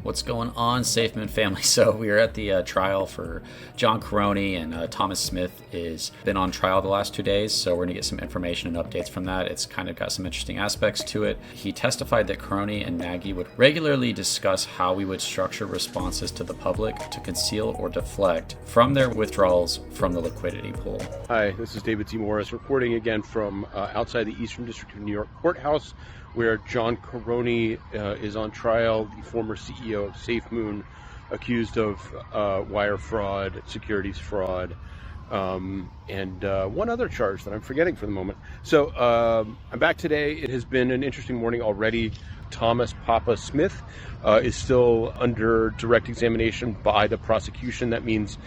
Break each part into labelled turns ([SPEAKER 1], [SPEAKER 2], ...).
[SPEAKER 1] What's going on, Safemoon family? So we are at the trial for John Caroni, and Thomas Smith is been on trial the last 2 days, so we're going to get some information and updates from that. It's kind of got some interesting aspects to it. He testified that Caroni and Nagy would regularly discuss how we would structure responses to the public to conceal or deflect from their withdrawals from the liquidity pool.
[SPEAKER 2] Hi, this is David T. Morris reporting again from outside the Eastern District of New York Courthouse, where John Caroni is on trial, the former CEO of Safemoon, accused of wire fraud, securities fraud, and one other charge that I'm forgetting for the moment. So I'm back today. It has been an interesting morning already. Thomas Papa Smith is still under direct examination by the prosecution. That means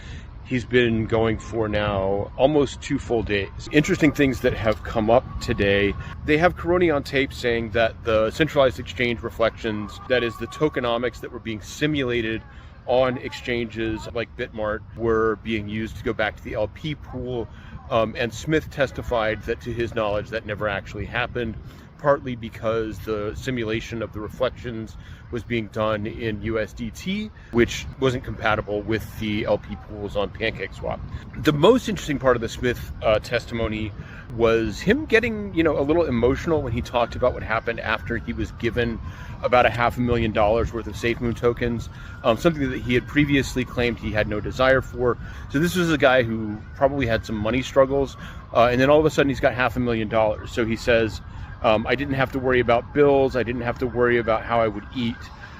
[SPEAKER 2] he's been going for now almost 2 full days. Interesting things that have come up today. They have Caroni on tape saying that the centralized exchange reflections, that is the tokenomics that were being simulated on exchanges like Bitmart, were being used to go back to the LP pool. And Smith testified that to his knowledge that never actually happened, partly because the simulation of the reflections was being done in USDT, which wasn't compatible with the LP pools on PancakeSwap. The most interesting part of the Smith testimony was him getting, a little emotional when he talked about what happened after he was given about $500,000 worth of Safemoon tokens, something that he had previously claimed he had no desire for. So this was a guy who probably had some money struggles, and then all of a sudden he's got $500,000. So he says, I didn't have to worry about bills. I didn't have to worry about how I would eat.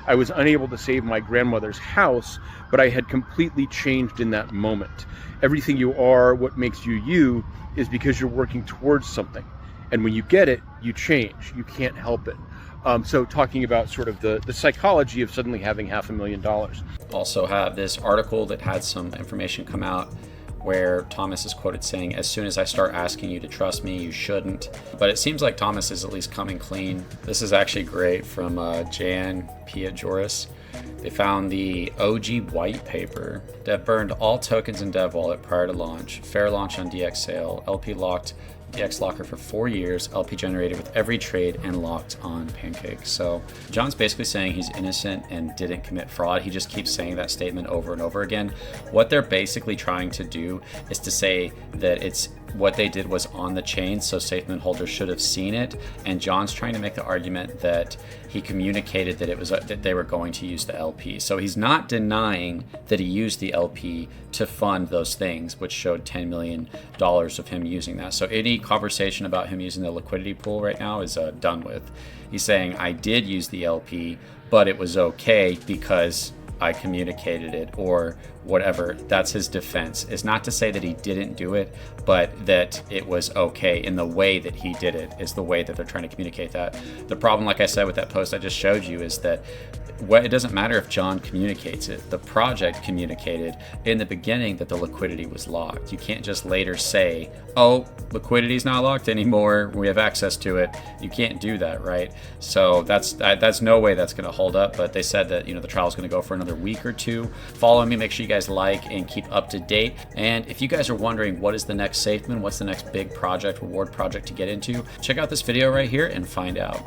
[SPEAKER 2] I was unable to save my grandmother's house, but I had completely changed in that moment. Everything you are, what makes you you, is because you're working towards something. And when you get it, you change. You can't help it. So talking about sort of the psychology of suddenly having $500,000.
[SPEAKER 1] Also have this article that had some information come out where Thomas is quoted saying, "As soon as I start asking you to trust me, you shouldn't." But it seems like Thomas is at least coming clean. This is actually great from Jan Piajoris. They found the OG white paper that burned all tokens in Dev Wallet prior to launch. Fair launch on DX sale. LP locked DX locker for 4 years. LP generated with every trade and locked on Pancake. So John's basically saying he's innocent and didn't commit fraud. He just keeps saying that statement over and over again. What they're basically trying to do is to say that it's what they did was on the chain, so Safemoon holders should have seen it. And John's trying to make the argument that he communicated that it was that they were going to use the LP. So he's not denying that he used the LP to fund those things, which showed $10 million of him using that. So any conversation about him using the liquidity pool right now is done with. He's saying, I did use the LP, but it was okay because I communicated it, or whatever. That's his defense. It's not to say that he didn't do it, but that it was okay in the way that he did it is the way that they're trying to communicate that. The problem, like I said with that post I just showed you, is that it doesn't matter if John communicates it. The project communicated in the beginning that the liquidity was locked. You can't just later say, oh, liquidity's not locked anymore, we have access to it. You can't do that, right? So that's no way that's going to hold up. But they said that the trial is going to go for another week or two. Follow me, make sure you guys like and keep up to date. And if you guys are wondering what is the next Safemoon, what's the next big project, reward project to get into, check out this video right here and find out.